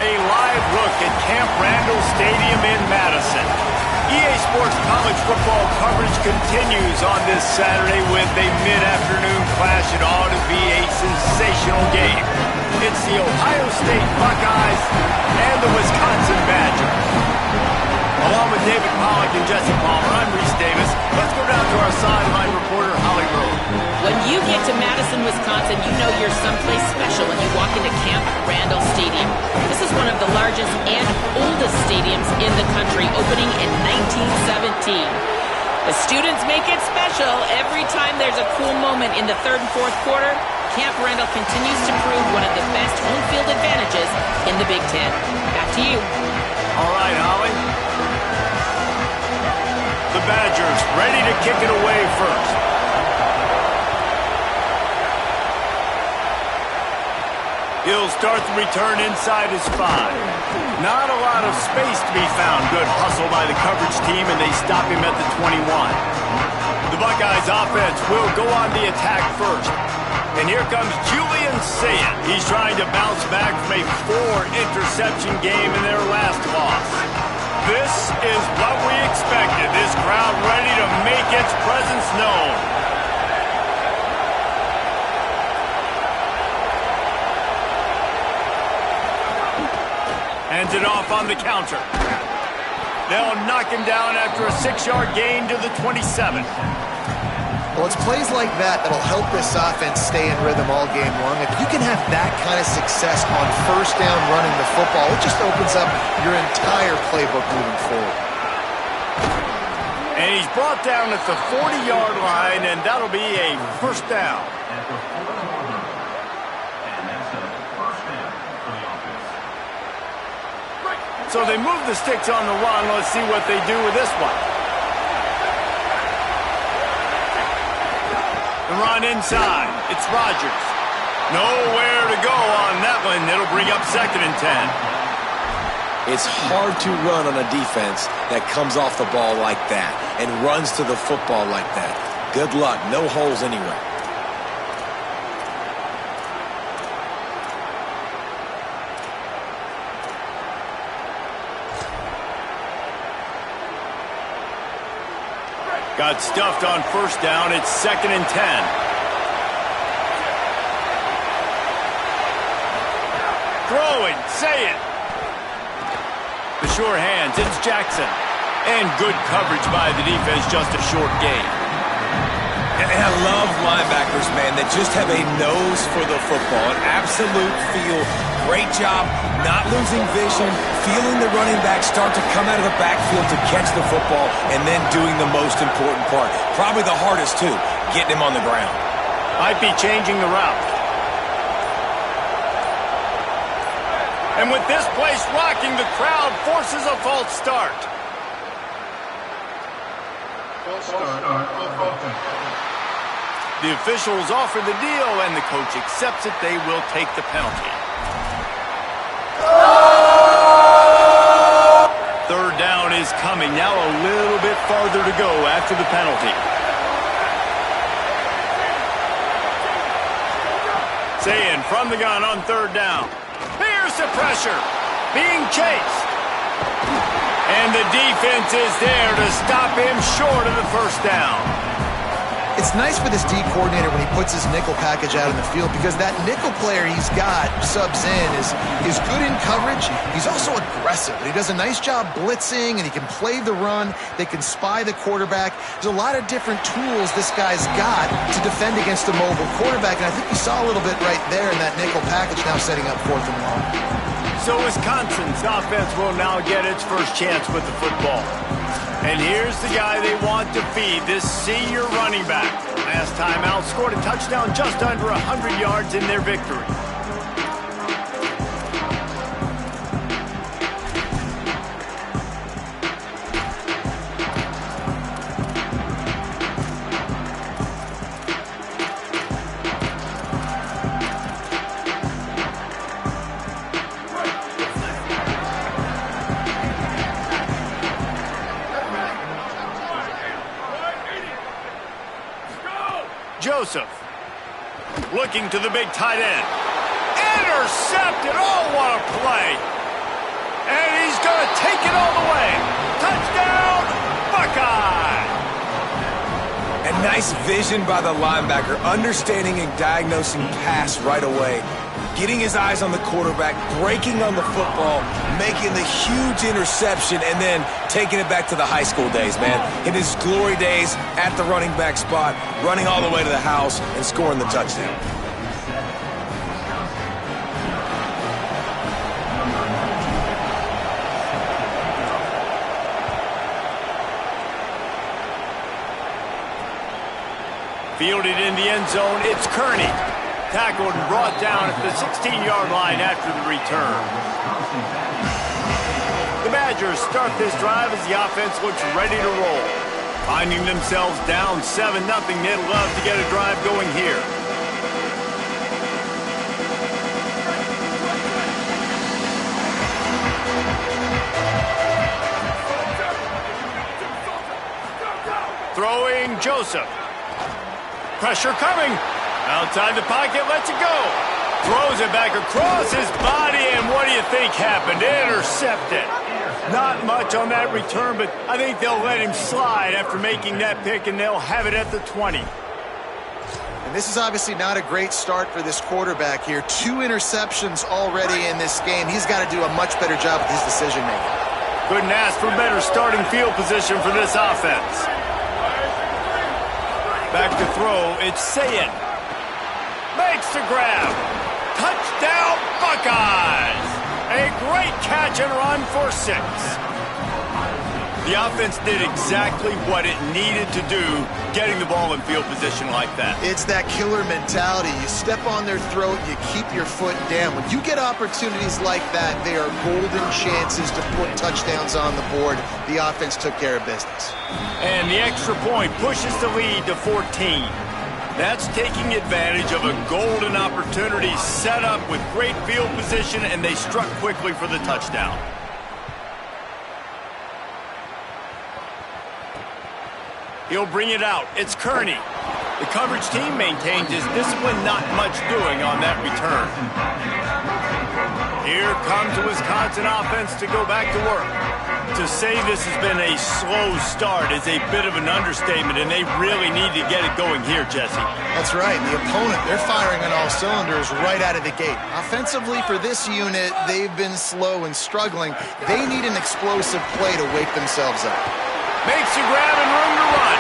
A live look at Camp Randall Stadium in Madison. EA Sports college football coverage continues on this Saturday with a mid-afternoon clash. It ought to be a sensational game. It's the Ohio State Buckeyes and the Wisconsin Badgers. Along with David Pollack and Jesse Palmer, I'm Reese Davis. Let's go down to our sideline reporter, Holly Rowe. When you get to Madison, Wisconsin, you know you're someplace special when you walk into Camp Randall Stadium. This is one of the largest and oldest stadiums in the country, opening in 1917. The students make it special. Every time there's a cool moment in the third and fourth quarter, Camp Randall continues to prove one of the best home field advantages in the Big Ten. Back to you. All right, Holly. The Badgers ready to kick it away first. He'll start the return inside his 5. Not a lot of space to be found. Good hustle by the coverage team, and they stop him at the 21. The Buckeyes offense will go on the attack first. And here comes Julian Sayin. He's trying to bounce back from a 4-interception game in their last loss. This is what we expected. This crowd ready to make its presence known. Hands it off on the counter. They'll knock him down after a 6-yard gain to the 27. Well, it's plays like that that'll help this offense stay in rhythm all game long. If you can have that kind of success on first down running the football, it just opens up your entire playbook moving forward. And he's brought down at the 40-yard line, and that'll be a first down. So they move the sticks on the run. Let's see what they do with this one. The run inside. It's Rodgers. Nowhere to go on that one. It'll bring up 2nd and 10. It's hard to run on a defense that comes off the ball like that and runs to the football like that. Good luck. No holes anywhere. Got stuffed on first down. It's 2nd and 10. Throwing. Say it. The sure hands. It's Jackson. And good coverage by the defense. Just a short gain. And I love linebackers, man, that just have a nose for the football. An absolute feel. Great job not losing vision, feeling the running back start to come out of the backfield to catch the football, and then doing the most important part. Probably the hardest, too, getting him on the ground. Might be changing the route. And with this place rocking, the crowd forces a false start. False start. The officials offer the deal, and the coach accepts it. They will take the penalty. Third down is coming. Now a little bit farther to go after the penalty. Sayin from the gun on third down. Here's the pressure. Being chased. And the defense is there to stop him short of the first down. It's nice for this D coordinator when he puts his nickel package out in the field, because that nickel player he's got subs in is good in coverage. He's also aggressive, and he does a nice job blitzing, and he can play the run. They can spy the quarterback. There's a lot of different tools this guy's got to defend against a mobile quarterback, and I think you saw a little bit right there in that nickel package, now setting up 4th and long. So Wisconsin's offense will now get its first chance with the football. And here's the guy they want to feed, this senior running back. Last time out, scored a touchdown just under 100 yards in their victory. Joseph, looking to the big tight end. Intercepted! Oh, what a play! Nice vision by the linebacker, understanding and diagnosing pass right away. Getting his eyes on the quarterback, breaking on the football, making the huge interception, and then taking it back to the high school days, man. In his glory days at the running back spot, running all the way to the house and scoring the touchdown. Fielded in the end zone, it's Kearney. Tackled and brought down at the 16-yard line after the return. The Badgers start this drive as the offense looks ready to roll. Finding themselves down 7-0, they'd love to get a drive going here. Throwing Joseph. Pressure coming. Outside the pocket, lets it go. Throws it back across his body, and what do you think happened? Intercepted. Not much on that return, but I think they'll let him slide after making that pick, and they'll have it at the 20. And this is obviously not a great start for this quarterback here. 2 interceptions already in this game. He's got to do a much better job with his decision-making. Couldn't ask for better starting field position for this offense. Back to throw, it's Sayin. Makes the grab. Touchdown, Buckeyes! A great catch and run for 6. The offense did exactly what it needed to do, getting the ball in field position like that. It's that killer mentality. You step on their throat, you keep your foot down. When you get opportunities like that, they are golden chances to put touchdowns on the board. The offense took care of business. And the extra point pushes the lead to 14. That's taking advantage of a golden opportunity set up with great field position, and they struck quickly for the touchdown. He'll bring it out. It's Kearney. The coverage team maintains his discipline, not much doing on that return. Here comes the Wisconsin offense to go back to work. To say this has been a slow start is a bit of an understatement, and they really need to get it going here, Jesse. That's right. The opponent, they're firing on all cylinders right out of the gate. Offensively, for this unit, they've been slow and struggling. They need an explosive play to wake themselves up. Makes a grab and room to run.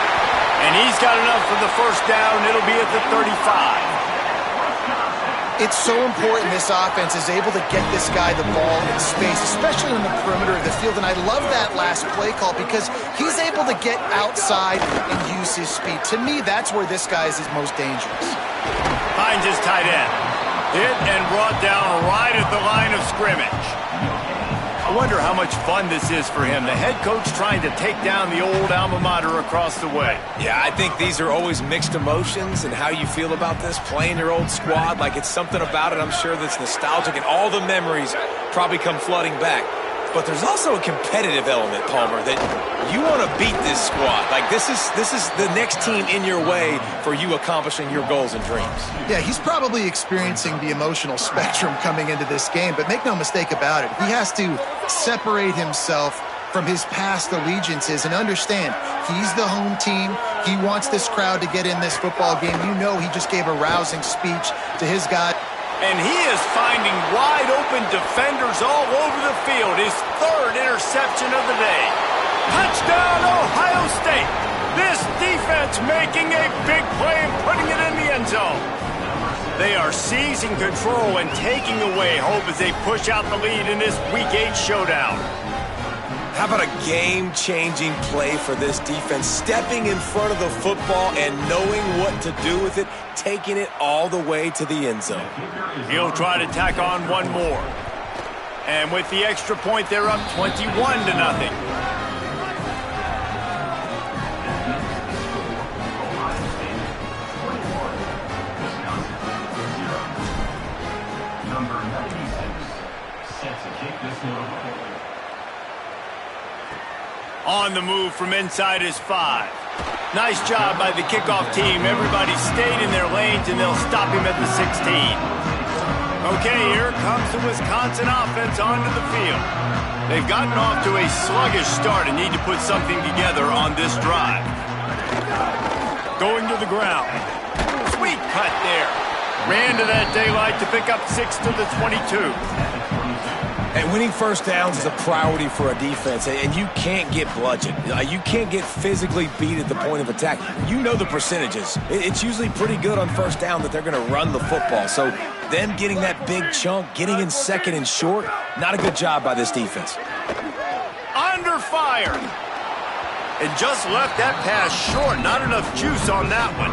And he's got enough for the first down. It'll be at the 35. It's so important this offense is able to get this guy the ball in space, especially on the perimeter of the field. And I love that last play call because he's able to get outside and use his speed. To me, that's where this guy is his most dangerous. Finds his tight end. Hit and brought down right at the line of scrimmage. I wonder how much fun this is for him. The head coach trying to take down the old alma mater across the way. Yeah, I think these are always mixed emotions and how you feel about this, playing your old squad. Like, it's something about it, I'm sure, that's nostalgic, and all the memories probably come flooding back. But there's also a competitive element, Palmer, that you want to beat this squad. Like, this is the next team in your way for you accomplishing your goals and dreams. Yeah, he's probably experiencing the emotional spectrum coming into this game, but make no mistake about it. He has to separate himself from his past allegiances and understand he's the home team. He wants this crowd to get in this football game. You know, he just gave a rousing speech to his guy. And he is finding wide-open defenders all over the field. His 3rd interception of the day. Touchdown, Ohio State. This defense making a big play and putting it in the end zone. They are seizing control and taking away hope as they push out the lead in this Week 8 showdown. How about a game-changing play for this defense? Stepping in front of the football and knowing what to do with it, taking it all the way to the end zone. He'll try to tack on one more. And with the extra point, they're up 21-0. On the move from inside his 5. Nice job by the kickoff team. Everybody stayed in their lanes, and they'll stop him at the 16. Okay, here comes the Wisconsin offense onto the field. They've gotten off to a sluggish start and need to put something together on this drive. Going to the ground. Sweet cut there. Ran to that daylight to pick up 6 to the 22. And winning first downs is a priority for a defense, and you can't get bludgeoned. You can't get physically beat at the point of attack. You know the percentages. It's usually pretty good on first down that they're going to run the football. So them getting that big chunk, getting in second and short, not a good job by this defense. Under fire. And just left that pass short. Not enough juice on that one.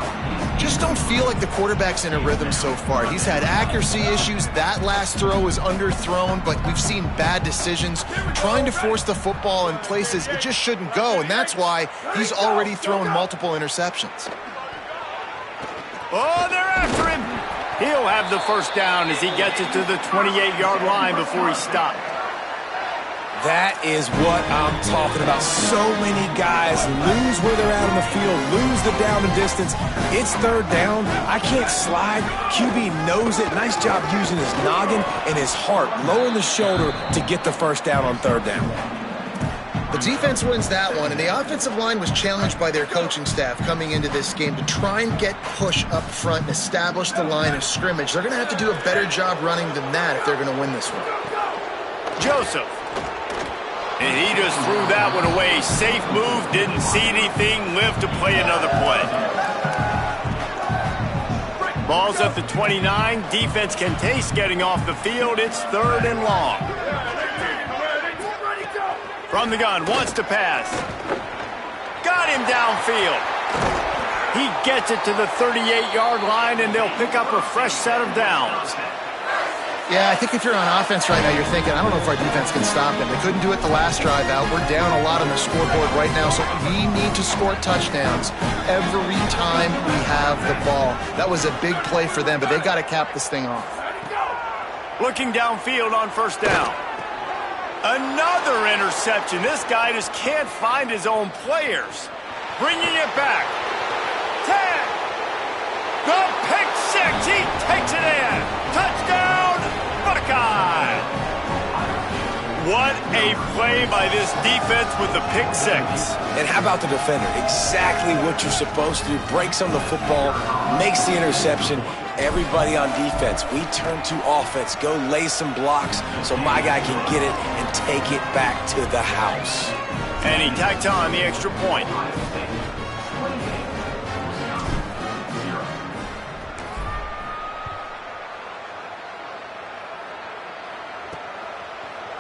Just don't feel like the quarterback's in a rhythm so far. He's had accuracy issues. That last throw was underthrown, but we've seen bad decisions. Trying to force the football in places it just shouldn't go, and that's why he's already thrown multiple interceptions. Oh, they're after him. He'll have the first down as he gets it to the 28-yard line before he stopped. That is what I'm talking about. So many guys lose where they're at on the field, lose the down and distance. It's third down. I can't slide. QB knows it. Nice job using his noggin and his heart, lowering the shoulder to get the first down on third down. The defense wins that one, and the offensive line was challenged by their coaching staff coming into this game to try and get push up front and establish the line of scrimmage. They're going to have to do a better job running than that if they're going to win this one. Joseph. And he just threw that one away. Safe move, didn't see anything, lived to play another play. Ball's at the 29. Defense can taste getting off the field. It's third and long. From the gun, wants to pass. Got him downfield. He gets it to the 38-yard line, and they'll pick up a fresh set of downs. Yeah, I think if you're on offense right now, you're thinking, I don't know if our defense can stop them. They couldn't do it the last drive out. We're down a lot on the scoreboard right now, so we need to score touchdowns every time we have the ball. That was a big play for them, but they got to cap this thing off. Looking downfield on first down. Another interception. This guy just can't find his own players. Bringing it back. 10. The pick six. He takes it in. Touchdown, Buckeye. What a play by this defense with the pick six. And how about the defender? Exactly what you're supposed to do. Breaks on the football, makes the interception. Everybody on defense, we turn to offense. Go lay some blocks so my guy can get it and take it back to the house. And he tacked on the extra point.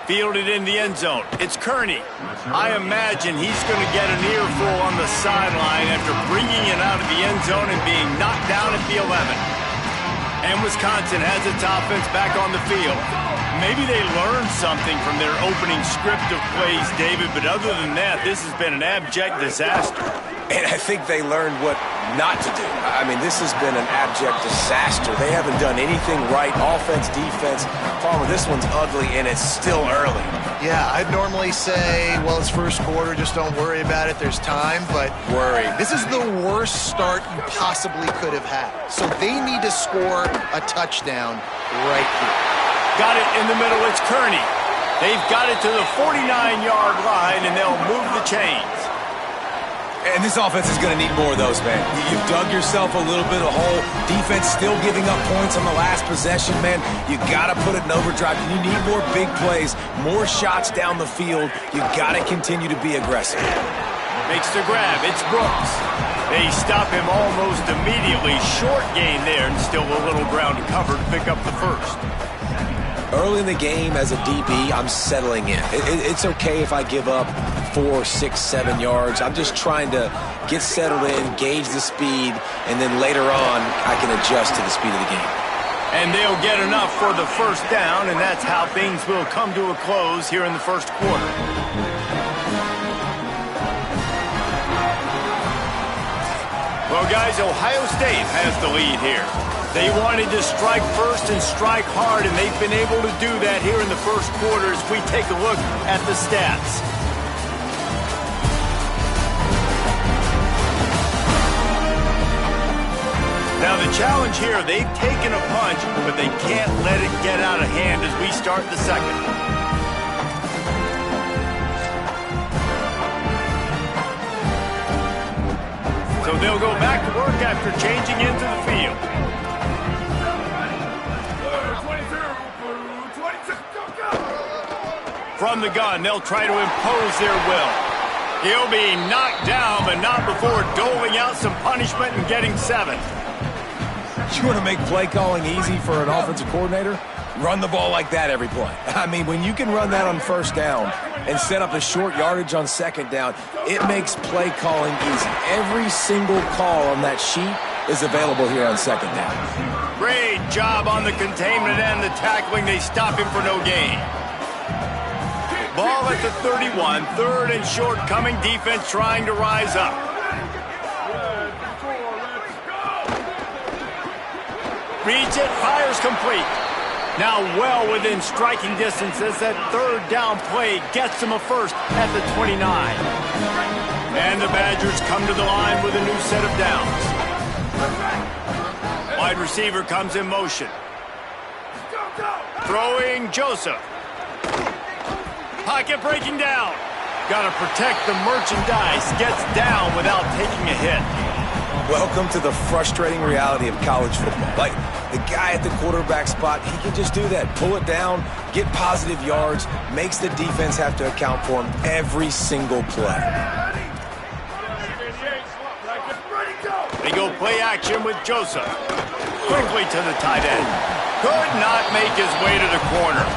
Fielded in the end zone. It's Kearney. I imagine he's going to get an earful on the sideline after bringing it out of the end zone and being knocked down at the 11. And Wisconsin has its offense back on the field. Maybe they learned something from their opening script of plays, David, but other than that, this has been an abject disaster. And I think they learned what not to do. I mean, this has been an abject disaster. They haven't done anything right, offense, defense. Palmer, this one's ugly, and it's still early. Yeah, I'd normally say, well, it's first quarter, just don't worry about it, there's time, but worry. This is the worst start you possibly could have had. So they need to score a touchdown right here. Got it in the middle, it's Kearney. They've got it to the 49-yard line, and they'll move the chains. And this offense is going to need more of those, man. You've dug yourself a little bit of a hole. Defense still giving up points on the last possession, man. You got to put it in overdrive. You need more big plays, more shots down the field. You got to continue to be aggressive. Makes the grab. It's Brooks. They stop him almost immediately. Short gain there, and still a little ground to cover to pick up the first. Early in the game as a DB, I'm settling in. It's okay if I give up 4, 6, 7 yards. I'm just trying to get settled in, gauge the speed, and then later on, I can adjust to the speed of the game. And they'll get enough for the first down, and that's how things will come to a close here in the first quarter. Well, guys, Ohio State has the lead here. They wanted to strike first and strike hard, and they've been able to do that here in the first quarter as we take a look at the stats. Now, the challenge here, they've taken a punch, but they can't let it get out of hand as we start the second. So they'll go back to work after changing into the field. From the gun, they'll try to impose their will. He'll be knocked down, but not before doling out some punishment and getting 7. You want to make play calling easy for an offensive coordinator? Run the ball like that every play. I mean, when you can run that on first down and set up a short yardage on second down, it makes play calling easy. Every single call on that sheet is available here on second down. Great job on the containment and the tackling. They stop him for no gain. Ball at the 31, 3rd and short, coming defense trying to rise up. Reads it, fires complete. Now well within striking distance as that 3rd down play gets them a first at the 29. And the Badgers come to the line with a new set of downs. Wide receiver comes in motion. Throwing Joseph. Pocket breaking down. Got to protect the merchandise. Gets down without taking a hit. Welcome to the frustrating reality of college football. Like, the guy at the quarterback spot, he can just do that. Pull it down, get positive yards, makes the defense have to account for him every single play. They go play action with Joseph. Quickly to the tight end. Could not make his way to the corner.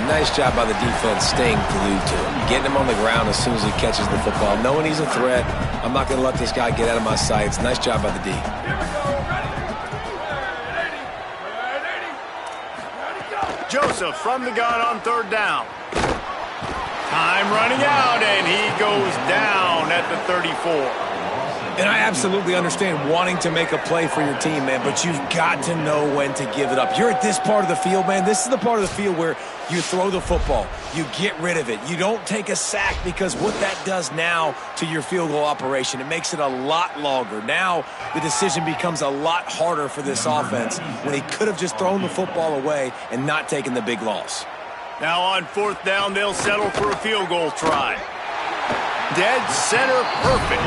Nice job by the defense staying glued to him. Getting him on the ground as soon as he catches the football. Knowing he's a threat, I'm not going to let this guy get out of my sights. Nice job by the D. Joseph from the gun on 3rd down. Time running out, and he goes down at the 34. And I absolutely understand wanting to make a play for your team, man, but you've got to know when to give it up. You're at this part of the field, man. This is the part of the field where you throw the football. You get rid of it. You don't take a sack, because what that does now to your field goal operation, it makes it a lot longer. Now the decision becomes a lot harder for this offense when he could have just thrown the football away and not taken the big loss. Now on 4th down, they'll settle for a field goal try. Dead center perfect.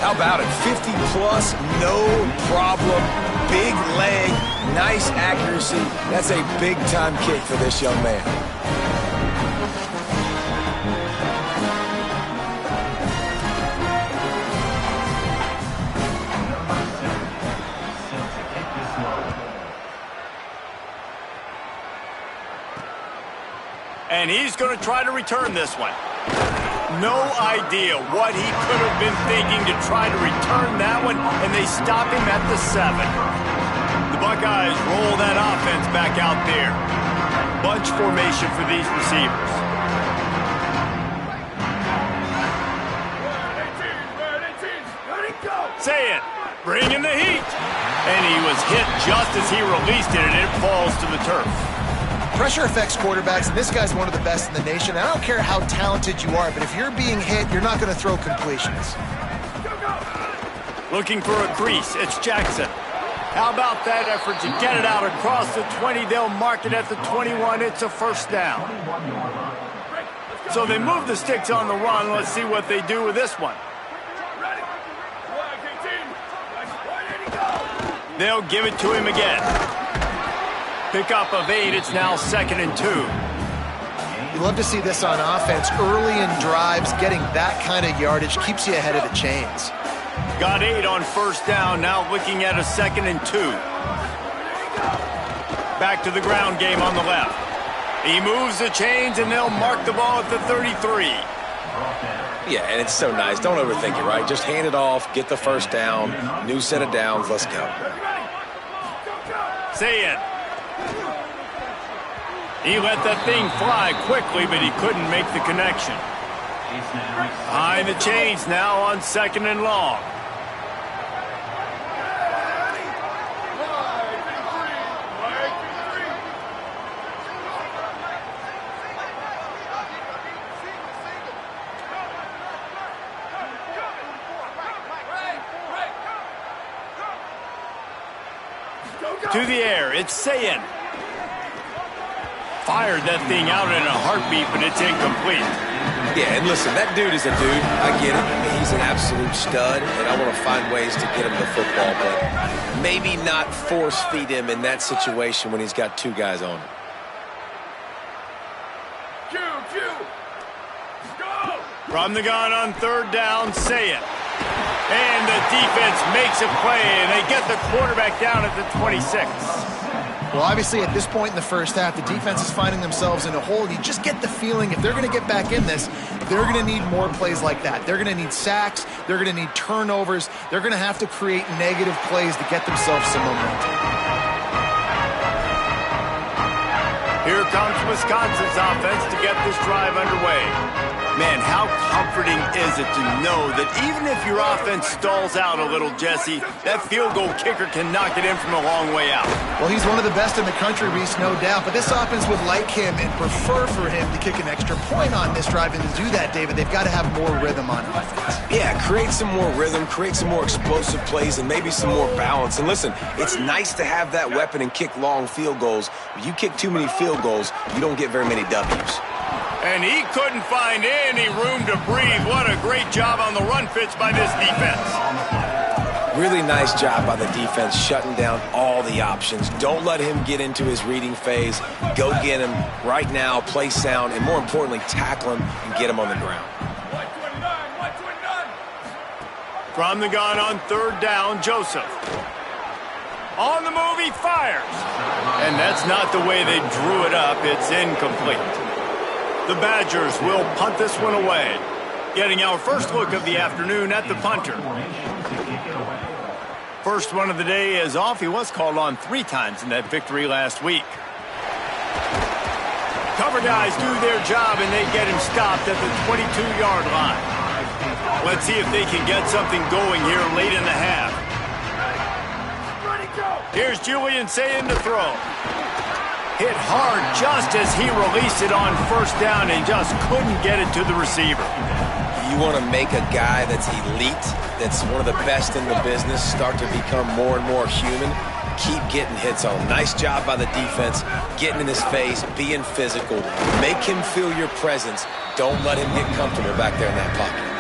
How about it? 50-plus, no problem. Big leg, nice accuracy. That's a big-time kick for this young man. And he's going to try to return this one. No idea what he could have been thinking to try to return that one, and they stop him at the 7. The Buckeyes roll that offense back out there. Bunch formation for these receivers. Say it. Bring in the heat. And he was hit just as he released it, and it falls to the turf. Pressure affects quarterbacks, and this guy's one of the best in the nation. I don't care how talented you are, but if you're being hit, you're not going to throw completions. Looking for a crease. It's Jackson. How about that effort to get it out across the 20? They'll mark it at the 21. It's a first down. So they move the sticks on the run. Let's see what they do with this one. They'll give it to him again. Pickup of 8. It's now 2nd and 2. You love to see this on offense. Early in drives, getting that kind of yardage keeps you ahead of the chains. Got 8 on first down. Now looking at a 2nd and 2. Back to the ground game on the left. He moves the chains, and they'll mark the ball at the 33. Yeah, and it's so nice. Don't overthink it, right? Just hand it off, get the first down, new set of downs, let's go. Say it. He let that thing fly quickly, but he couldn't make the connection. Behind the chains now on 2nd and long. To the air, it's Sayin. Fired that thing out in a heartbeat, but it's incomplete. Yeah, and listen, that dude is a dude. I get it. I mean, he's an absolute stud, and I want to find ways to get him the football, but maybe not force feed him in that situation when he's got 2 guys on him. From the gun on 3rd down, say it. And the defense makes a play, and they get the quarterback down at the 26. Well, obviously, at this point in the first half, the defense is finding themselves in a hole. You just get the feeling if they're going to get back in this, they're going to need more plays like that. They're going to need sacks. They're going to need turnovers. They're going to have to create negative plays to get themselves some momentum. Here comes Wisconsin's offense to get this drive underway. Man, how comforting is it to know that even if your offense stalls out a little, Jesse, that field goal kicker can knock it in from a long way out. Well, he's one of the best in the country, Reese, no doubt. But this offense would like him and prefer for him to kick an extra point on this drive. And to do that, David, they've got to have more rhythm on offense. Yeah, create some more rhythm, create some more explosive plays, and maybe some more balance. And listen, it's nice to have that weapon and kick long field goals. If you kick too many field goals, you don't get very many W's. And he couldn't find any room to breathe. What a great job on the run fits by this defense. Really nice job by the defense shutting down all the options. Don't let him get into his reading phase. Go get him right now, play sound, and more importantly, tackle him and get him on the ground. From the gun on 3rd down, Joseph. On the move, he fires. And that's not the way they drew it up. It's incomplete. The Badgers will punt this one away. Getting our first look of the afternoon at the punter. First one of the day is off. He was called on 3 times in that victory last week. Cover guys do their job, and they get him stopped at the 22-yard line. Let's see if they can get something going here late in the half. Here's Julian Sayin to throw. Hit hard just as he released it on 1st down and just couldn't get it to the receiver. You want to make a guy that's elite, that's one of the best in the business, start to become more and more human. Keep getting hits on him. Nice job by the defense, getting in his face, being physical. Make him feel your presence. Don't let him get comfortable back there in that pocket.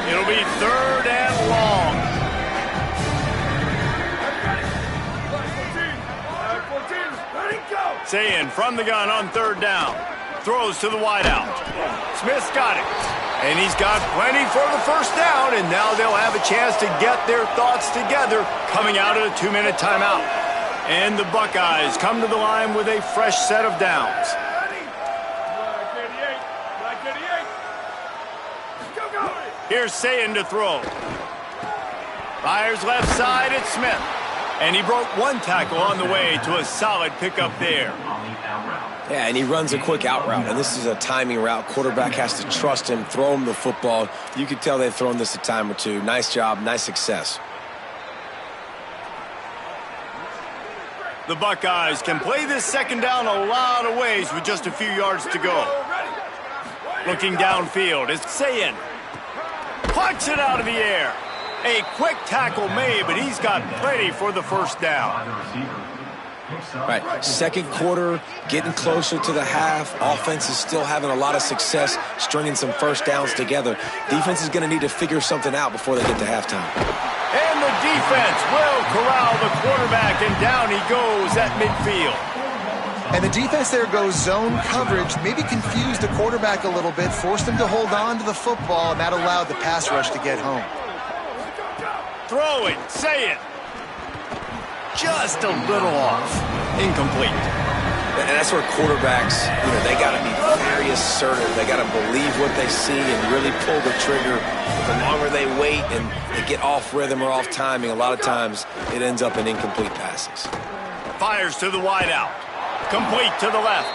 It'll be 3rd and long. Sayin from the gun on 3rd down. Throws to the wideout. Smith's got it. And he's got plenty for the 1st down, and now they'll have a chance to get their thoughts together coming out of a 2-minute timeout. And the Buckeyes come to the line with a fresh set of downs. Here's Sayin to throw. Fires left side at Smith. And he broke 1 tackle on the way to a solid pickup there. Yeah, and he runs a quick out route, and this is a timing route. Quarterback has to trust him, throw him the football. You can tell they've thrown this a time or 2. Nice job, nice success. The Buckeyes can play this 2nd down a lot of ways with just a few yards to go. Looking downfield, it's Sayin. Plucks it out of the air. A quick tackle made, but he's got plenty for the 1st down. Right, 2nd quarter, getting closer to the half. Offense is still having a lot of success stringing some 1st downs together. Defense is going to need to figure something out before they get to halftime. And the defense will corral the quarterback, and down he goes at midfield. And the defense there goes zone coverage, maybe confused the quarterback a little bit, forced him to hold on to the football, and that allowed the pass rush to get home. Throw it, say it. Just a little off. Incomplete. And that's where quarterbacks, they got to be very assertive. They got to believe what they see and really pull the trigger. The longer they wait and they get off rhythm or off timing, a lot of times it ends up in incomplete passes. Fires to the wideout. Complete to the left.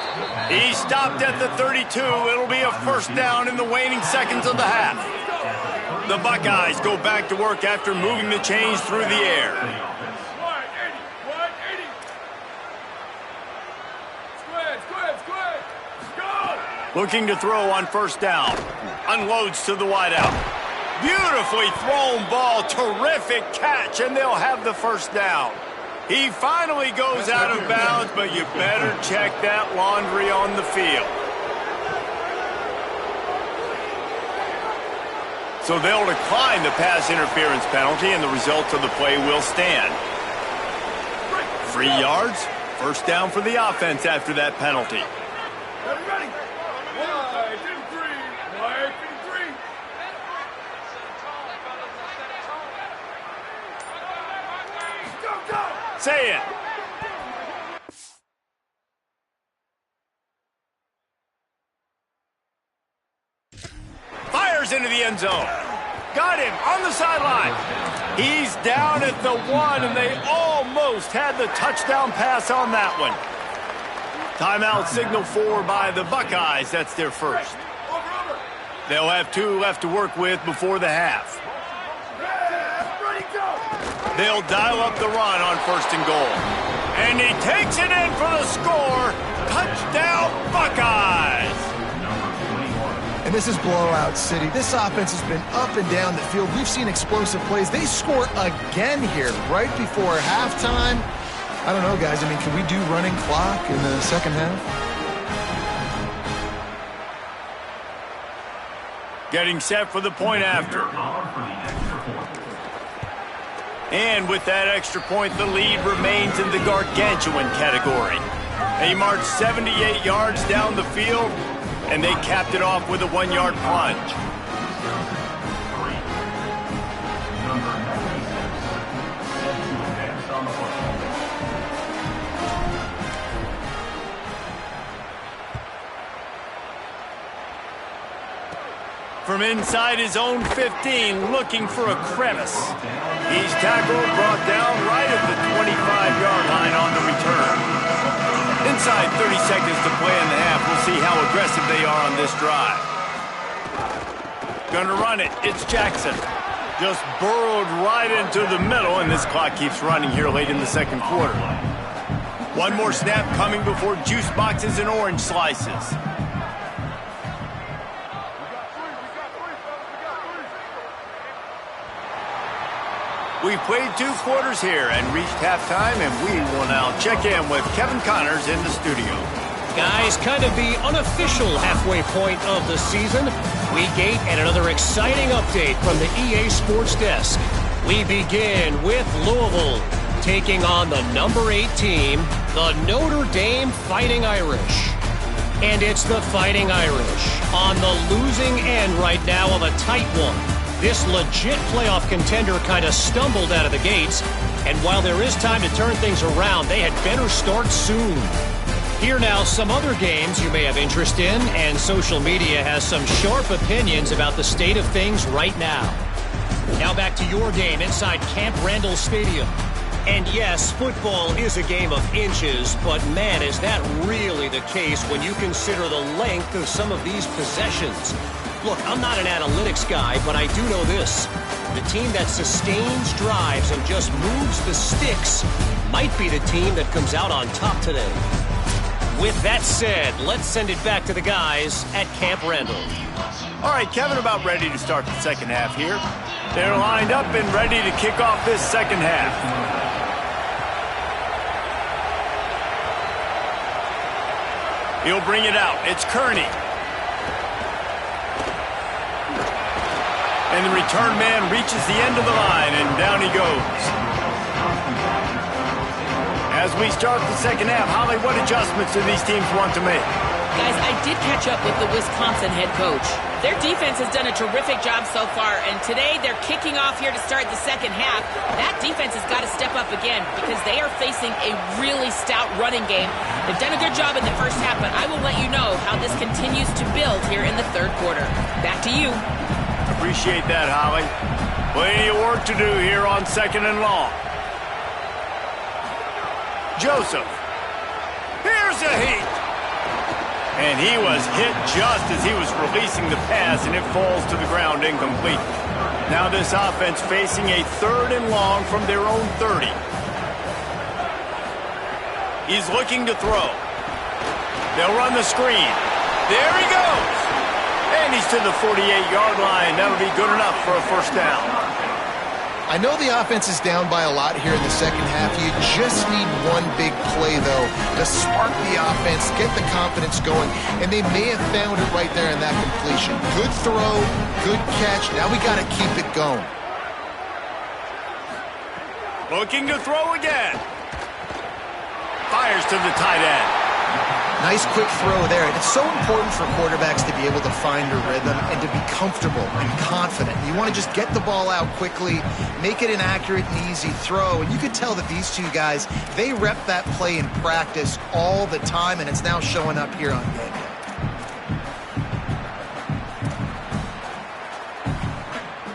He stopped at the 32. It'll be a 1st down in the waning seconds of the half. The Buckeyes go back to work after moving the chains through the air. Looking to throw on 1st down. Unloads to the wideout. Beautifully thrown ball, terrific catch, and they'll have the first down. He finally goes out of bounds, but you better check that laundry on the field. So they'll decline the pass interference penalty, and the results of the play will stand. 3 yards, first down for the offense after that penalty. Ready. Wide and three. Go. Say it. Fires into the end zone. Got him on the sideline. He's down at the 1, and they almost had the touchdown pass on that one. Timeout signal for by the Buckeyes. That's their first. They'll have 2 left to work with before the half. They'll dial up the run on first and goal. And he takes it in for the score. Touchdown, Buckeyes! And this is blowout city. This offense has been up and down the field. We've seen explosive plays. They score again here right before halftime. I don't know, guys. I mean, can we do running clock in the second half? Getting set for the point after. And with that extra point, the lead remains in the gargantuan category. They marched 78 yards down the field, and they capped it off with a 1-yard plunge. From inside his own 15, looking for a crevice. He's tackled, brought down right at the 25-yard line on the return. Inside 30 seconds to play in the half. We'll see how aggressive they are on this drive. Gonna run it. It's Jackson. Just burrowed right into the middle, and this clock keeps running here late in the second quarter. One more snap coming before juice boxes and orange slices. We've played 2 quarters here and reached halftime, and we will now check in with Kevin Connors in the studio. Guys, kind of the unofficial halfway point of the season. Week 8 and another exciting update from the EA Sports Desk. We begin with Louisville taking on the number 8 team, the Notre Dame Fighting Irish. And it's the Fighting Irish on the losing end right now of a tight one. This legit playoff contender kind of stumbled out of the gates, and while there is time to turn things around, they had better start soon. Here now, some other games you may have interest in, and social media has some sharp opinions about the state of things right now. Now back to your game inside Camp Randall Stadium. And yes, football is a game of inches, but man, is that really the case when you consider the length of some of these possessions. Look, I'm not an analytics guy, but I do know this. The team that sustains drives and just moves the sticks might be the team that comes out on top today. With that said, let's send it back to the guys at Camp Randall. All right, Kevin, about ready to start the second half here. They're lined up and ready to kick off this second half. He'll bring it out. It's Kearney. And the return man reaches the end of the line, and down he goes. As we start the second half, Holly, what adjustments do these teams want to make? Guys, I did catch up with the Wisconsin head coach. Their defense has done a terrific job so far, and today they're kicking off here to start the second half. That defense has got to step up again because they are facing a really stout running game. They've done a good job in the first half, but I will let you know how this continues to build here in the third quarter. Back to you. Appreciate that, Holly. Plenty of work to do here on second and long. Joseph. Here's a heat. And he was hit just as he was releasing the pass, and it falls to the ground incomplete. Now this offense facing a third and long from their own 30. He's looking to throw. They'll run the screen. There he goes. And he's to the 48-yard line. That'll be good enough for a first down. I know the offense is down by a lot here in the second half. You just need one big play, though, to spark the offense, get the confidence going, and they may have found it right there in that completion. Good throw, good catch. Now we got to keep it going. Looking to throw again. Fires to the tight end. Nice quick throw there. It's so important for quarterbacks to be able to find a rhythm and to be comfortable and confident. You want to just get the ball out quickly, make it an accurate and easy throw. And you could tell that these two guys, they rep that play in practice all the time, and it's now showing up here on game day.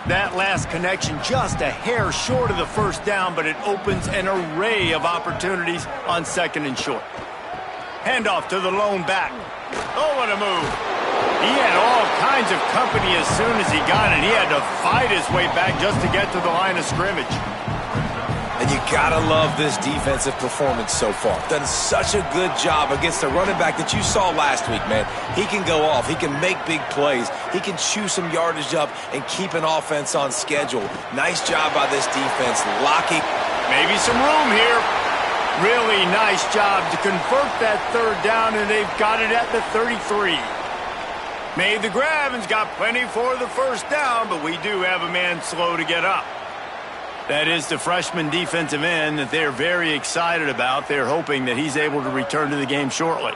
That last connection just a hair short of the first down, but it opens an array of opportunities on second and short. Handoff to the lone back. Oh, what a move. He had all kinds of company as soon as he got it. He had to fight his way back just to get to the line of scrimmage. And you gotta love this defensive performance so far. Done such a good job against the running back that you saw last week, man. He can go off. He can make big plays. He can chew some yardage up and keep an offense on schedule. Nice job by this defense, locking. Maybe some room here. Really nice job to convert that third down, and they've got it at the 33. Made the grab and's got plenty for the first down, but we do have a man slow to get up. That is the freshman defensive end that they're very excited about. They're hoping that he's able to return to the game shortly.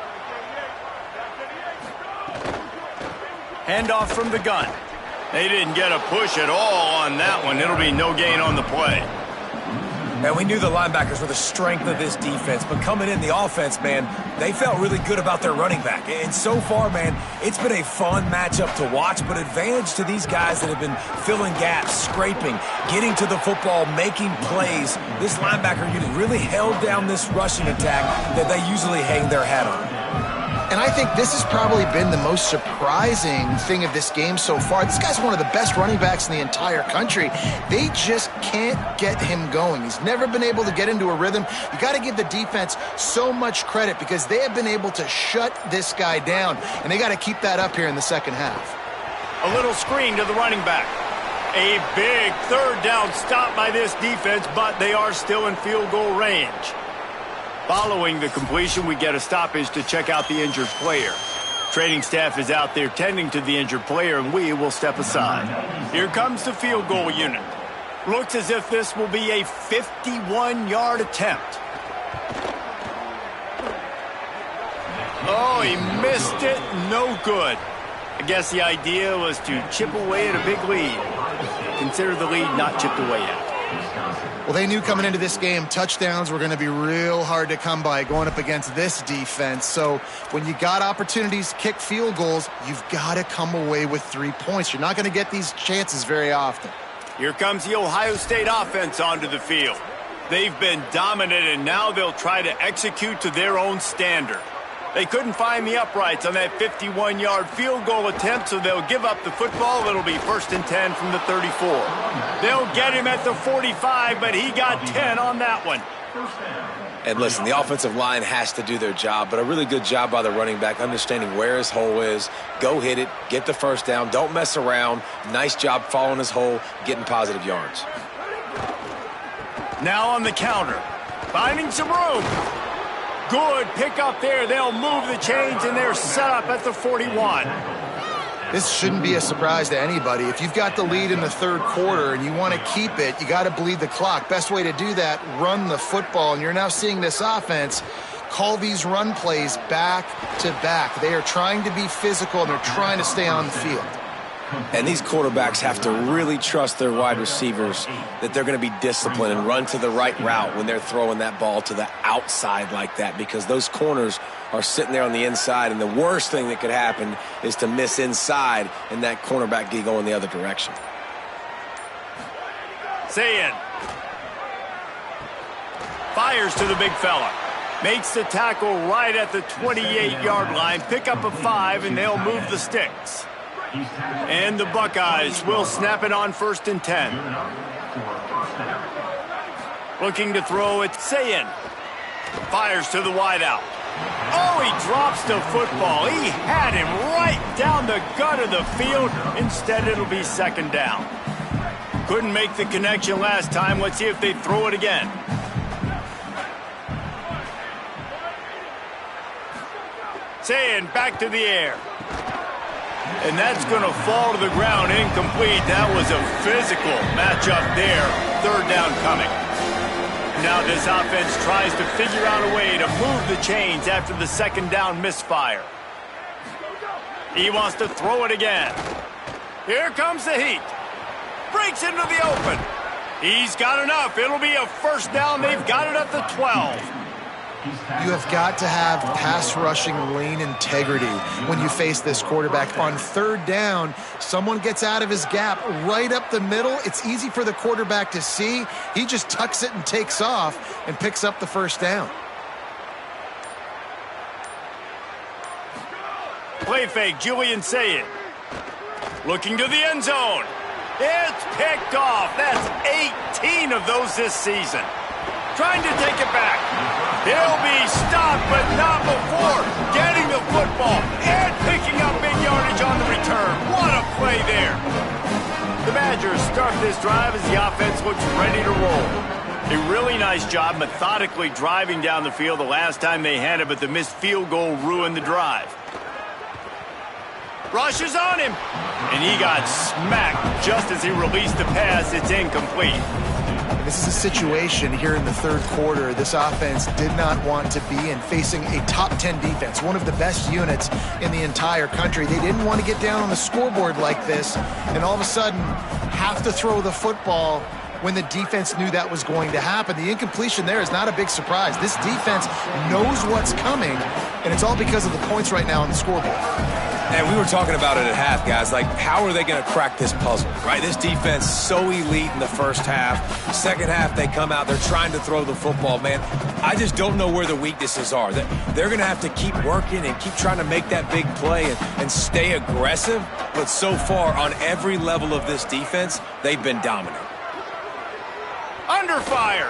Handoff from the gun. They didn't get a push at all on that one. It'll be no gain on the play. And we knew the linebackers were the strength of this defense, but coming in the offense, man, they felt really good about their running back. And so far, man, it's been a fun matchup to watch, but advantage to these guys that have been filling gaps, scraping, getting to the football, making plays. This linebacker unit really held down this rushing attack that they usually hang their hat on. And I think this has probably been the most surprising thing of this game so far. This guy's one of the best running backs in the entire country. They just can't get him going. He's never been able to get into a rhythm. You got to give the defense so much credit because they have been able to shut this guy down, and they got to keep that up here in the second half. A little screen to the running back. A big third down stop by this defense, but they are still in field goal range. Following the completion, we get a stoppage to check out the injured player. Training staff is out there tending to the injured player, and we will step aside. Here comes the field goal unit. Looks as if this will be a 51-yard attempt. Oh, he missed it. No good. I guess the idea was to chip away at a big lead. Consider the lead not chipped away yet. Well, they knew coming into this game, touchdowns were going to be real hard to come by going up against this defense. So when you got opportunities to kick field goals, you've got to come away with 3 points. You're not going to get these chances very often. Here comes the Ohio State offense onto the field. They've been dominant, and now they'll try to execute to their own standard. They couldn't find the uprights on that 51-yard field goal attempt, so they'll give up the football. It'll be 1st and 10 from the 34. They'll get him at the 45, but he got 10 on that one. And listen, the offensive line has to do their job, but a really good job by the running back, understanding where his hole is. Go hit it, get the first down, don't mess around. Nice job following his hole, getting positive yards. Now on the counter, finding some room. Good pick up there. They'll move the chains, and they're set up at the 41. This shouldn't be a surprise to anybody. If you've got the lead in the third quarter and you want to keep it, you got to bleed the clock. Best way to do that, run the football. And you're now seeing this offense call these run plays back to back. They are trying to be physical, and they're trying to stay on the field. And these quarterbacks have to really trust their wide receivers that they're going to be disciplined and run to the right route when they're throwing that ball to the outside like that, because those corners are sitting there on the inside, and the worst thing that could happen is to miss inside and that cornerback get going the other direction. Sayin fires to the big fella. Makes the tackle right at the 28-yard line. Pick up a 5, and they'll move the sticks. And the Buckeyes will snap it on 1st and 10. Looking to throw it, Sayin. Fires to the wideout. Oh, he drops the football. He had him right down the gut of the field. Instead, it'll be second down. Couldn't make the connection last time. Let's see if they throw it again. Saying back to the air. And that's going to fall to the ground incomplete. That was a physical matchup there. Third down coming. Now this offense tries to figure out a way to move the chains after the second down misfire. He wants to throw it again. Here comes the heat. Breaks into the open. He's got enough. It'll be a first down. They've got it at the 12. You have got to have pass rushing lane integrity when you face this quarterback. On third down, someone gets out of his gap right up the middle. It's easy for the quarterback to see. He just tucks it and takes off and picks up the first down. Play fake, Julian Sayed. Looking to the end zone. It's picked off. That's 18 of those this season. Trying to take it back. He'll be stopped, but not before getting the football and picking up big yardage on the return. What a play there. The Badgers start this drive as the offense looks ready to roll. A really nice job methodically driving down the field the last time they had it, but the missed field goal ruined the drive. Rushes on him, and he got smacked just as he released the pass. It's incomplete. This is a situation here in the third quarter this offense did not want to be in, facing a top 10 defense, one of the best units in the entire country. They didn't want to get down on the scoreboard like this and all of a sudden have to throw the football when the defense knew that was going to happen. The incompletion there is not a big surprise. This defense knows what's coming, and it's all because of the points right now on the scoreboard. And we were talking about it at half, guys. Like, how are they going to crack this puzzle, right? This defense so elite in the first half. Second half, they come out. They're trying to throw the football, man. I just don't know where the weaknesses are. They're going to have to keep working and keep trying to make that big play and stay aggressive. But so far, on every level of this defense, they've been dominant. Under fire.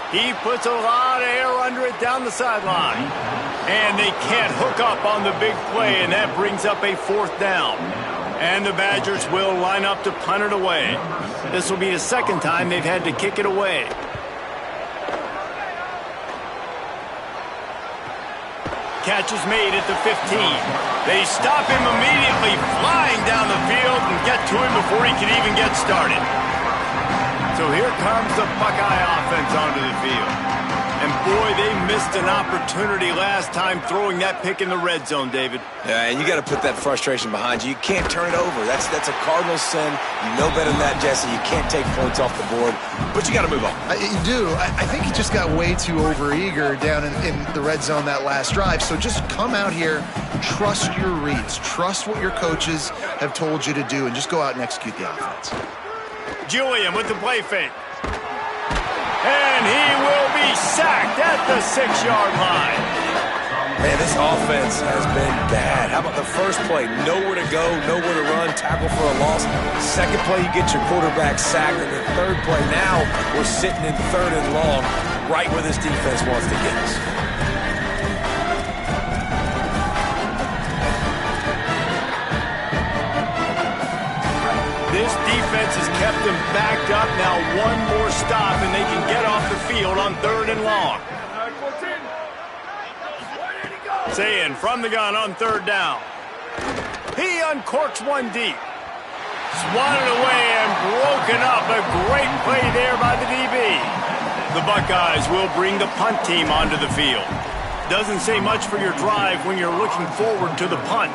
He puts a lot of air under it down the sideline. And they can't hook up on the big play, and that brings up a fourth down. And the Badgers will line up to punt it away. This will be the second time they've had to kick it away. Catch is made at the 15. They stop him immediately, flying down the field and get to him before he can even get started. So here comes the Buckeye offense onto the field. And boy, they missed an opportunity last time throwing that pick in the red zone, David. Yeah, and you got to put that frustration behind you. You can't turn it over. That's a cardinal sin. You know better than that, Jesse. You can't take points off the board, but you got to move on. You do. I think he just got way too overeager down in the red zone that last drive. So just come out here, trust your reads, trust what your coaches have told you to do, and just go out and execute the offense. Julian with the play fake. And he will be sacked at the 6-yard line. Man, this offense has been bad. How about the first play? Nowhere to go, nowhere to run, tackle for a loss. Second play, you get your quarterback sacked. And the third play, now we're sitting in third and long, right where this defense wants to get us. This defense has kept them backed up. Now one more stop, and they can get off the field on third and long. Saying from the gun on third down. He uncorks one deep. Swatted away and broken up. A great play there by the DB. The Buckeyes will bring the punt team onto the field. Doesn't say much for your drive when you're looking forward to the punt.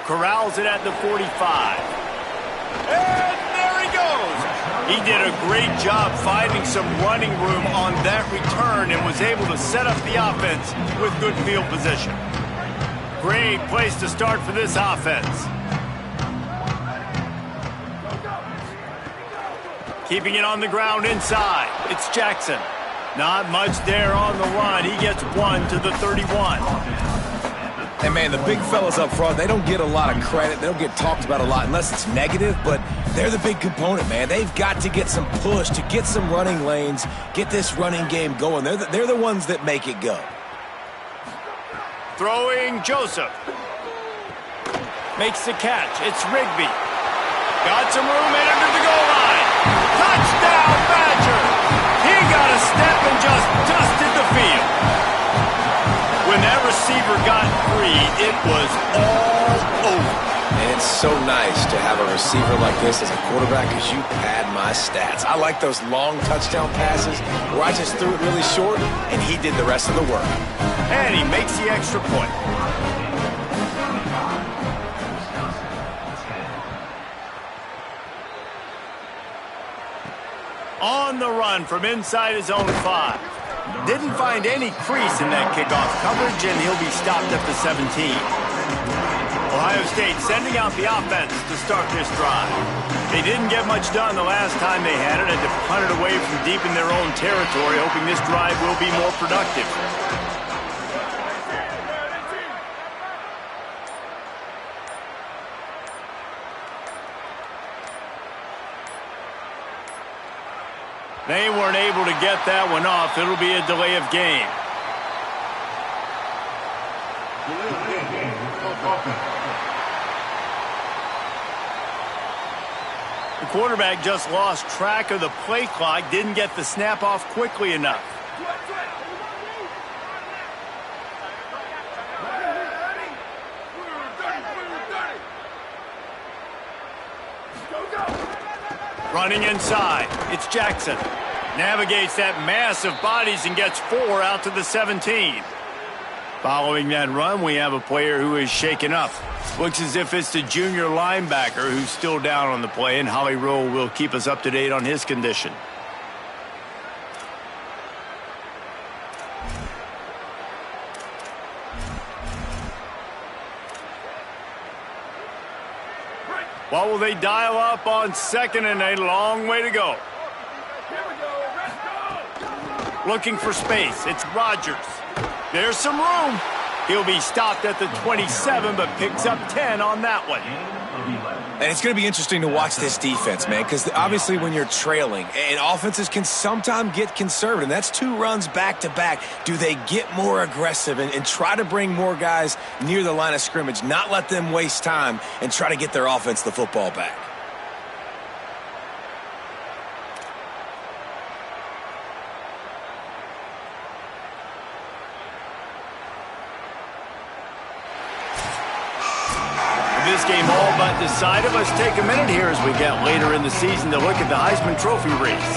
Corrals it at the 45. And there he goes. He did a great job finding some running room on that return and was able to set up the offense with good field position. Great place to start for this offense. Keeping it on the ground inside. It's Jackson. Not much there on the run. He gets one to the 31. And, man, the big fellas up front, they don't get a lot of credit. They don't get talked about a lot unless it's negative, but they're the big component, man. They've got to get some push, to get some running lanes, get this running game going. They're the ones that make it go. Throwing Joseph. Makes the catch. It's Rigby. Got some room in under the goal line. Touchdown, Badger! He got a step and just dusted the field. When that receiver got free, it was all over. And it's so nice to have a receiver like this as a quarterback because you pad my stats. I like those long touchdown passes where I just threw it really short and he did the rest of the work. And he makes the extra point. On the run from inside his own 5. Didn't find any crease in that kickoff coverage, and he'll be stopped at the 17. Ohio State sending out the offense to start this drive. They didn't get much done the last time they had it, and to punt it away from deep in their own territory, hoping this drive will be more productive. They weren't able to get that one off. It'll be a delay of game. The quarterback just lost track of the play clock, didn't get the snap off quickly enough. Running inside, it's Jackson. Navigates that mass of bodies and gets 4 out to the 17. Following that run, we have a player who is shaken up. Looks as if it's the junior linebacker who's still down on the play, and Holly Rowe will keep us up to date on his condition. What will they dial up on 2nd and a long way to go? Looking for space. It's Rodgers. There's some room. He'll be stopped at the 27, but picks up 10 on that one. And it's going to be interesting to watch this defense, man, because obviously when you're trailing, and offenses can sometimes get conservative, and that's 2 runs back-to-back. Do they get more aggressive and try to bring more guys near the line of scrimmage, not let them waste time, and try to get their offense the football back? This game all but decided. Let's take a minute here as we get later in the season to look at the Heisman Trophy race.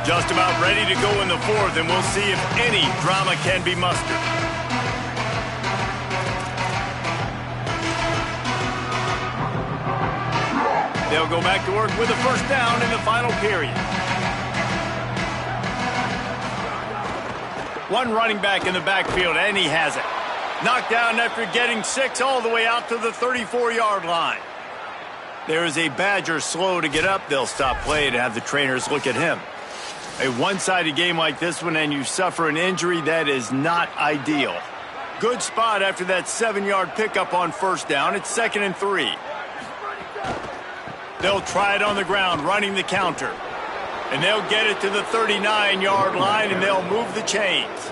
Just about ready to go in the 4th, and we'll see if any drama can be mustered. They'll go back to work with a first down in the final period. One running back in the backfield, and he has it. Knocked down after getting 6 all the way out to the 34-yard line. There is a Badger slow to get up. They'll stop play and have the trainers look at him. A one-sided game like this one, and you suffer an injury, that is not ideal. Good spot after that 7-yard pickup on first down. It's 2nd and 3. They'll try it on the ground, running the counter. And they'll get it to the 39-yard line, and they'll move the chains.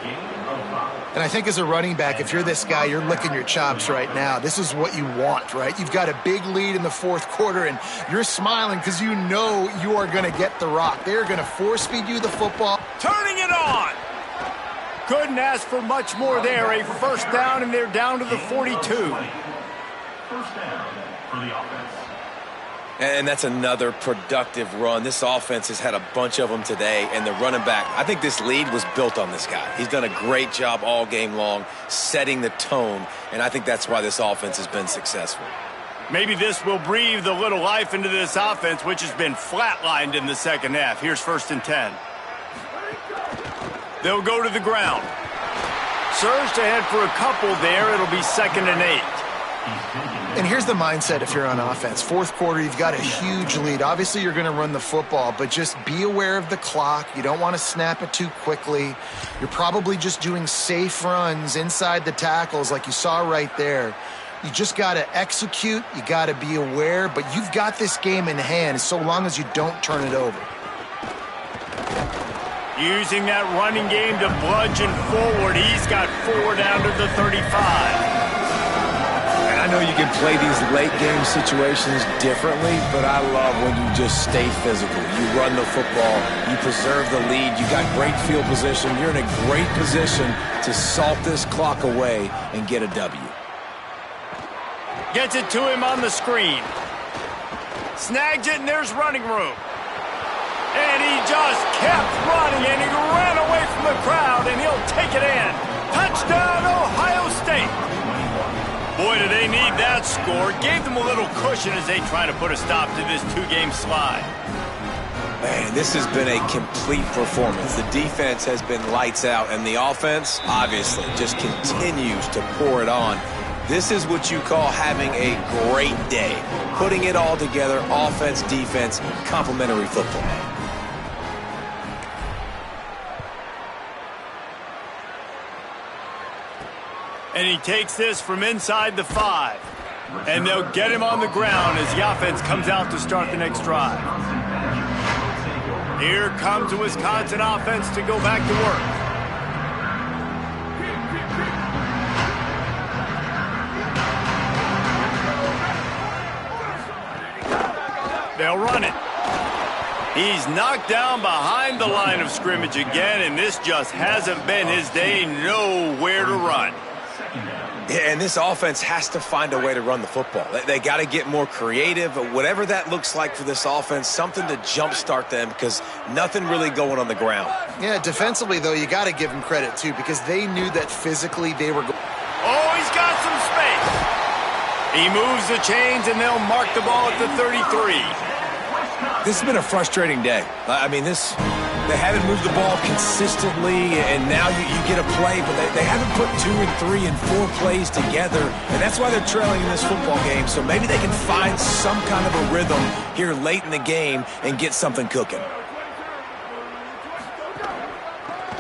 And I think as a running back, if you're this guy, you're licking your chops right now. This is what you want, right? You've got a big lead in the 4th quarter, and you're smiling because you know you are going to get the rock. They're going to force-feed you the football. Turning it on! Couldn't ask for much more there. A first down, and they're down to the 42. First down for the offense. And that's another productive run. This offense has had a bunch of them today, and the running back, I think this lead was built on this guy. He's done a great job all game long, setting the tone, and I think that's why this offense has been successful. Maybe this will breathe a little life into this offense, which has been flatlined in the second half. Here's 1st and 10. They'll go to the ground. Surged ahead for a couple there. It'll be 2nd and 8. And here's the mindset if you're on offense. 4th quarter, you've got a huge lead. Obviously, you're going to run the football, but just be aware of the clock. You don't want to snap it too quickly. You're probably just doing safe runs inside the tackles like you saw right there. You just got to execute. You got to be aware. But you've got this game in hand so long as you don't turn it over. Using that running game to bludgeon forward. He's got 4 down to the 35. I know you can play these late game situations differently, but I love when you just stay physical. You run the football, you preserve the lead, you got great field position, you're in a great position to salt this clock away and get a W. Gets it to him on the screen. Snags it, and there's running room. And he just kept running, and he ran away from the crowd, and he'll take it in. Touchdown, Ohio State. Boy, do they need that score. Gave them a little cushion as they try to put a stop to this 2-game slide. Man, this has been a complete performance. The defense has been lights out, and the offense, obviously, just continues to pour it on. This is what you call having a great day. Putting it all together, offense, defense, complementary football. And he takes this from inside the 5. And they'll get him on the ground as the offense comes out to start the next drive. Here comes the Wisconsin offense to go back to work. They'll run it. He's knocked down behind the line of scrimmage again, and this just hasn't been his day. Nowhere to run. Yeah, and this offense has to find a way to run the football. They got to get more creative, whatever that looks like for this offense, something to jumpstart them because nothing really going on the ground. Yeah, defensively, though, you got to give them credit, too, because they knew that physically they were going. Oh, he's got some space. He moves the chains, and they'll mark the ball at the 33. This has been a frustrating day. I mean, they haven't moved the ball consistently, and now you get a play, but they haven't put 2 and 3 and 4 plays together, and that's why they're trailing in this football game. So maybe they can find some kind of a rhythm here late in the game and get something cooking.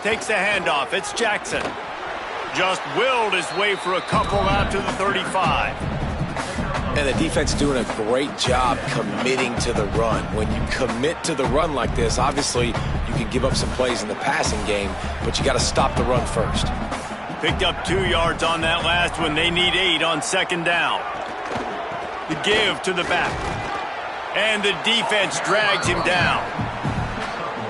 Takes the handoff. It's Jackson. Just willed his way for a couple out to the 35. And the defense doing a great job committing to the run. When you commit to the run like this, obviously you can give up some plays in the passing game, but you got to stop the run first. Picked up 2 yards on that last one. They need 8 on 2nd down. The give to the back. And the defense drags him down.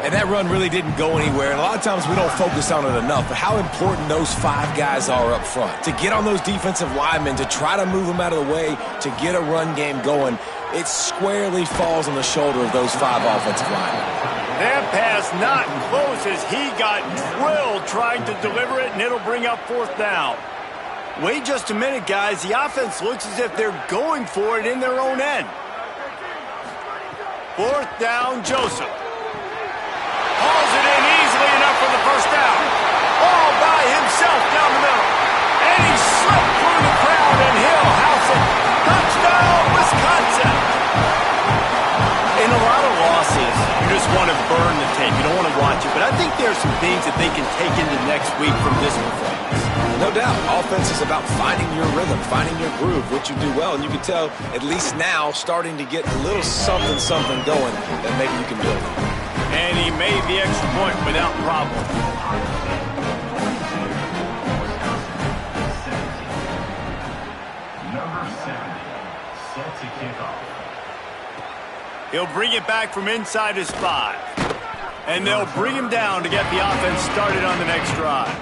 And that run really didn't go anywhere. And a lot of times we don't focus on it enough, but how important those 5 guys are up front. To get on those defensive linemen, to try to move them out of the way, to get a run game going, it squarely falls on the shoulder of those 5 offensive linemen. That pass not close as he got drilled trying to deliver it, and it'll bring up 4th down. Wait just a minute, guys. The offense looks as if they're going for it in their own end. 4th down, Joseph. Hauls it in easily enough for the 1st down. All by himself down the middle. And he slipped through the crowd, and he'll house it. Touchdown, Wisconsin. In a lot of losses, you just want to burn the tape. You don't want to watch it. But I think there's some things that they can take into next week from this performance. No doubt. Offense is about finding your rhythm, finding your groove, what you do well. And you can tell, at least now, starting to get a little something going that maybe you can build on. And he made the extra point without problem. Number 70, set to kick off. He'll bring it back from inside his 5. And they'll bring him down to get the offense started on the next drive.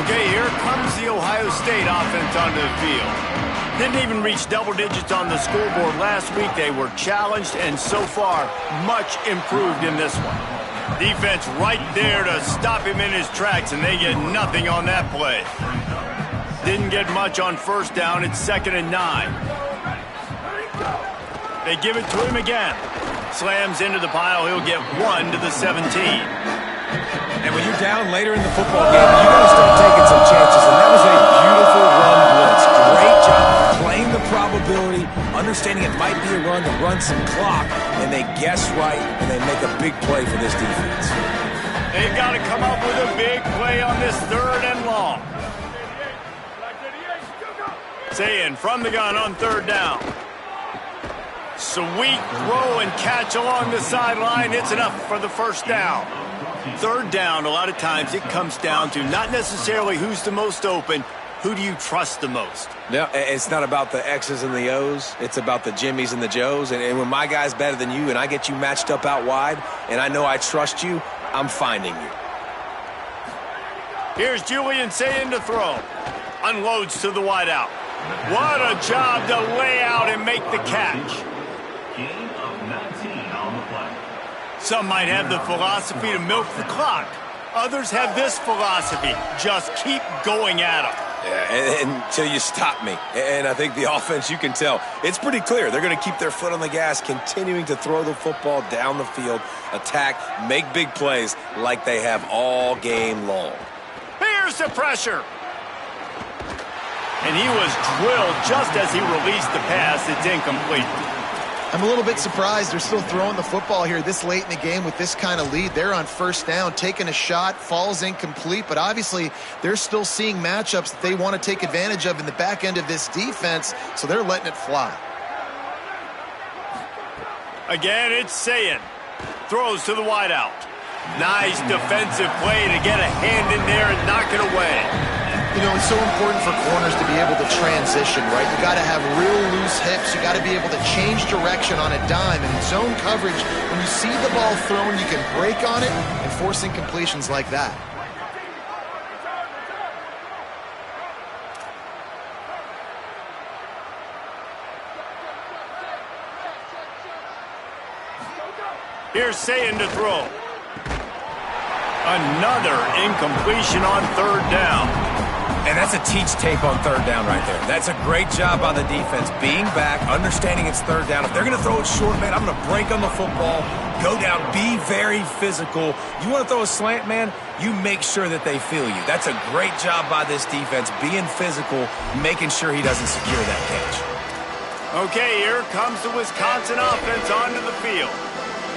Okay, here comes the Ohio State offense onto the field. Didn't even reach double digits on the scoreboard last week. They were challenged, and so far, much improved in this one. Defense right there to stop him in his tracks, and they get nothing on that play. Didn't get much on 1st down. It's 2nd and 9. They give it to him again. Slams into the pile. He'll get 1 to the 17. And when you're down later in the football game, you got to start taking some chances. And that was a beautiful run blitz. Great job playing the probability, understanding it might be a run to run some clock, and they guess right, and they make a big play for this defense. They've got to come up with a big play on this 3rd and long. Sayin from the gun on 3rd down. Sweet throw and catch along the sideline. It's enough for the 1st down. 3rd down, a lot of times it comes down to not necessarily who's the most open, who do you trust the most? No, it's not about the X's and the O's. It's about the Jimmies and the Joes. And when my guy's better than you and I get you matched up out wide and I know I trust you, I'm finding you. Here's Julian Sayin to throw. Unloads to the wideout. What a job to lay out and make the catch. Gain of 19 on the play. Some might have the philosophy to milk the clock. Others have this philosophy. Just keep going at them. Yeah, until you stop me. And I think the offense, you can tell, it's pretty clear. They're going to keep their foot on the gas, continuing to throw the football down the field, attack, make big plays like they have all game long. Here's the pressure. And he was drilled just as he released the pass. It's incomplete. I'm a little bit surprised they're still throwing the football here this late in the game with this kind of lead. They're on 1st down, taking a shot, falls incomplete, but obviously they're still seeing matchups that they want to take advantage of in the back end of this defense, so they're letting it fly. Again, it's Sayin. Throws to the wideout. Nice defensive play to get a hand in there and knock it away. You know, it's so important for corners to be able to transition, right? You got to have real loose hips. You got to be able to change direction on a dime. And in zone coverage, when you see the ball thrown, you can break on it and force incompletions like that. Here's Sayin to throw. Another incompletion on 3rd down. And that's a teach tape on 3rd down right there. That's a great job by the defense. Being back, understanding it's 3rd down. If they're going to throw it short, man, I'm going to break on the football, go down, be very physical. You want to throw a slant, man, you make sure that they feel you. That's a great job by this defense, being physical, making sure he doesn't secure that catch. Okay, here comes the Wisconsin offense onto the field.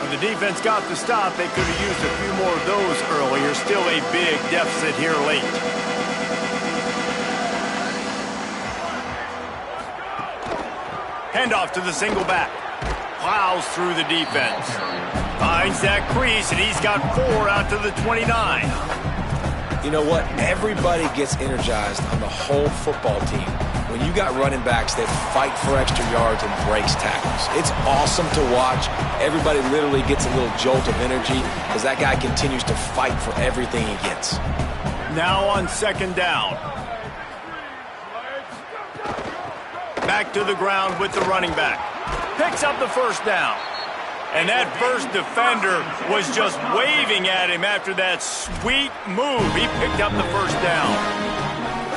When the defense got the stop, they could have used a few more of those earlier. Still a big deficit here late. Handoff to the single back. Plows through the defense. Finds that crease, and he's got 4 out to the 29. You know what? Everybody gets energized on the whole football team when you got running backs that fight for extra yards and breaks tackles. It's awesome to watch. Everybody literally gets a little jolt of energy as that guy continues to fight for everything he gets. Now on 2nd down. Back to the ground with the running back. Picks up the 1st down. And that first defender was just waving at him after that sweet move. He picked up the 1st down.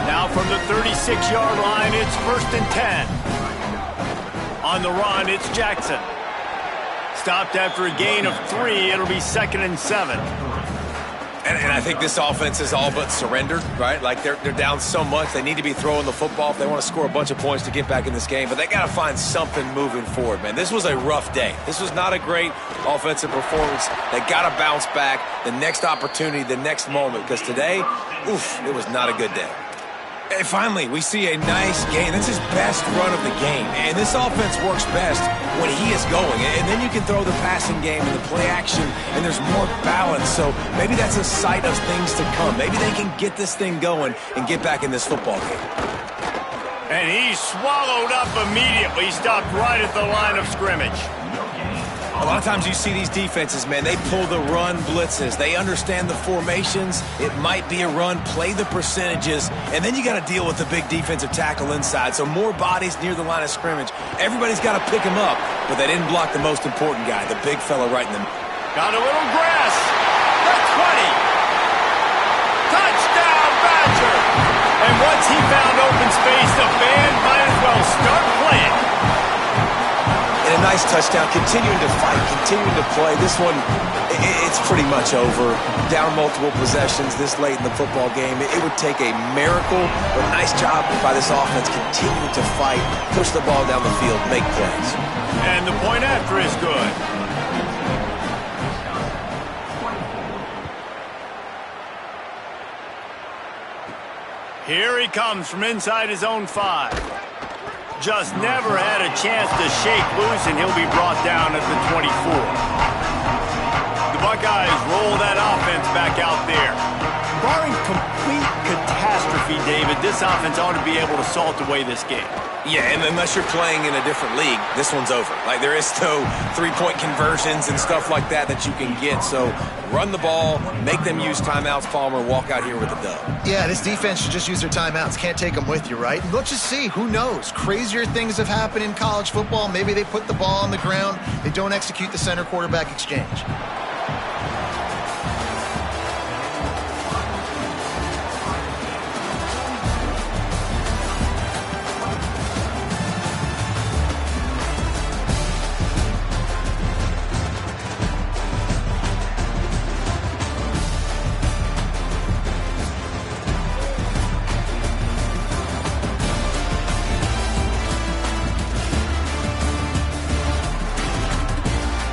Now from the 36-yard line, it's 1st and 10. On the run, it's Jackson. Stopped after a gain of 3. It'll be 2nd and 7. And I think this offense is all but surrendered, right? Like they're down so much. They need to be throwing the football if they want to score a bunch of points to get back in this game. But they got to find something moving forward, man. This was a rough day. This was not a great offensive performance. They got to bounce back the next opportunity, the next moment. Because today, it was not a good day. And finally, we see a nice game. That's his best run of the game. And this offense works best when he is going. And then you can throw the passing game and the play action, and there's more balance. So maybe that's a sight of things to come. Maybe they can get this thing going and get back in this football game. And he swallowed up immediately. Stopped right at the line of scrimmage. A lot of times you see these defenses, man, they pull the run blitzes. They understand the formations. It might be a run, play the percentages, and then you got to deal with the big defensive tackle inside. So more bodies near the line of scrimmage. Everybody's got to pick him up, but they didn't block the most important guy, the big fella right in the middle. Got a little grass. The 20. Touchdown, Badger. And once he found open space, the band might as well start playing. And a nice touchdown, continuing to fight, continuing to play. This one, it's pretty much over. Down multiple possessions this late in the football game. It would take a miracle, but a nice job by this offense continuing to fight, push the ball down the field, make plays. And the point after is good. Here he comes from inside his own 5. Just never had a chance to shake loose, and he'll be brought down at the 24. The Buckeyes roll that offense back out there. Barring complete catastrophe, David, this offense ought to be able to salt away this game. Yeah, and unless you're playing in a different league, this one's over. Like, there is no three-point conversions and stuff like that you can get. So run the ball, make them use timeouts, Palmer, walk out here with a dub. Yeah, this defense should just use their timeouts. Can't take them with you, right? And let's just see. Who knows? Crazier things have happened in college football. Maybe they put the ball on the ground. They don't execute the center quarterback exchange.